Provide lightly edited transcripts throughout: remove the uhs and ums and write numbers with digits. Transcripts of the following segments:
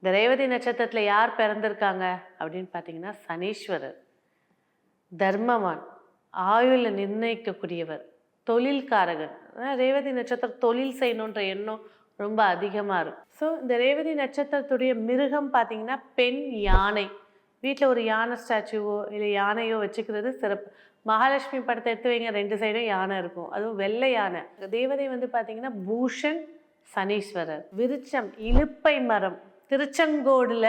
இந்த ரேவதி நட்சத்திரத்தில் யார் பிறந்திருக்காங்க அப்படின்னு பார்த்தீங்கன்னா சனீஸ்வரர், தர்மவான், ஆயுளை நிர்ணயிக்கக்கூடியவர், தொழில்காரகன். ரேவதி நட்சத்திரம் தொழில் செய்யணுன்ற எண்ணம் ரொம்ப அதிகமாக இருக்கும். ஸோ இந்த ரேவதி நட்சத்திரத்துடைய மிருகம் பார்த்தீங்கன்னா பெண் யானை. வீட்டில் ஒரு யானை ஸ்டாச்சுவோ இல்லை யானையோ வச்சுக்கிறது சிறப்பு. மகாலட்சுமி படத்தை எடுத்து வைங்க, 2 சைடும் யானை இருக்கும், அதுவும் வெள்ளை யானை. தேவதை வந்து பார்த்தீங்கன்னா பூஷன் சனீஸ்வரர். விருட்சம் இலுப்பை மரம். திருச்செங்கோடுல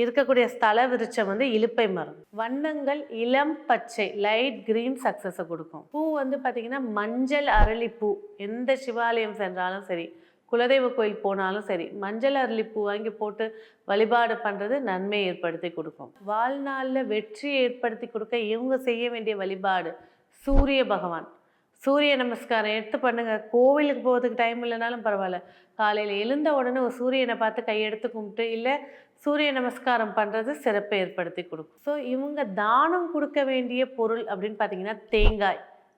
இருக்கக்கூடிய ஸ்தல விருட்சம் வந்து இலுப்பை மரம். வண்ணங்கள் இளம் பச்சை, லைட் கிரீன் சக்சஸை கொடுக்கும். பூ வந்து பார்த்தீங்கன்னா மஞ்சள் அரளிப்பூ. எந்த சிவாலயம் சென்றாலும் சரி, குலதெய்வ கோயில் போனாலும் சரி, மஞ்சள் அரளிப்பூ வாங்கி போட்டு வழிபாடு பண்ணுறது நன்மை ஏற்படுத்தி கொடுக்கும். வாழ்நாளில் வெற்றி ஏற்படுத்தி கொடுக்க இவங்க செய்ய வேண்டிய வழிபாடு சூரிய பகவான். சூரிய நமஸ்காரம் எடுத்து பண்ணுங்க. கோவிலுக்கு போகிறதுக்கு டைம் இல்லைனாலும் பரவாயில்ல, காலையில் எழுந்த உடனே ஒரு சூரியனை பார்த்து கையெடுத்து கும்பிட்டு இல்லை சூரிய நமஸ்காரம் பண்ணுறது சிறப்பை ஏற்படுத்தி கொடுக்கும். ஸோ இவங்க தானம் கொடுக்க வேண்டிய பொருள் அப்படின்னு பார்த்தீங்கன்னா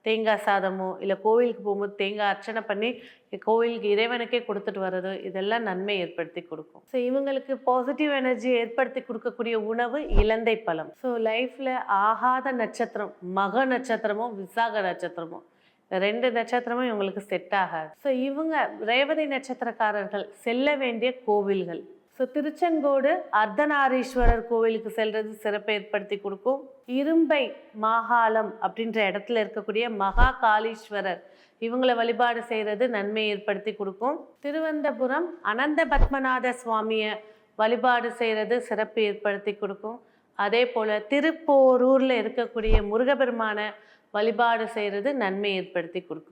தேங்காய் சாதமோ இல்லை கோவிலுக்கு போகும்போது தேங்காய் அர்ச்சனை பண்ணி கோவிலுக்கு இறைவனுக்கே கொடுத்துட்டு வர்றது, இதெல்லாம் நன்மை ஏற்படுத்தி கொடுக்கும். ஸோ இவங்களுக்கு பாசிட்டிவ் எனர்ஜி ஏற்படுத்தி கொடுக்கக்கூடிய உணவு இலந்தை பழம். ஸோ லைஃப்பில் ஆகாத நட்சத்திரம் மக நட்சத்திரமோ விசாக நட்சத்திரமோ, 2 நட்சத்திரமும் இவங்களுக்கு செட் ஆகாது. ஸோ இவங்க ரேவதி நட்சத்திரக்காரர்கள் செல்ல வேண்டிய கோவில்கள், ஸோ திருச்செங்கோடு அர்த்தநாரீஸ்வரர் கோவிலுக்கு செல்றது சிறப்பை ஏற்படுத்தி கொடுக்கும். இரும்பை மாகாளம் அப்படின்ற இடத்துல இருக்கக்கூடிய மகா காளீஸ்வரர், இவங்களை வழிபாடு செய்கிறது நன்மை ஏற்படுத்தி கொடுக்கும். திருவனந்தபுரம் அனந்த பத்மநாத சுவாமியை வழிபாடு செய்கிறது சிறப்பு ஏற்படுத்தி கொடுக்கும். அதே போல் திருப்போரூரில் இருக்கக்கூடிய முருகபெருமான வழிபாடு செய்கிறது நன்மை ஏற்படுத்தி கொடுக்கும்.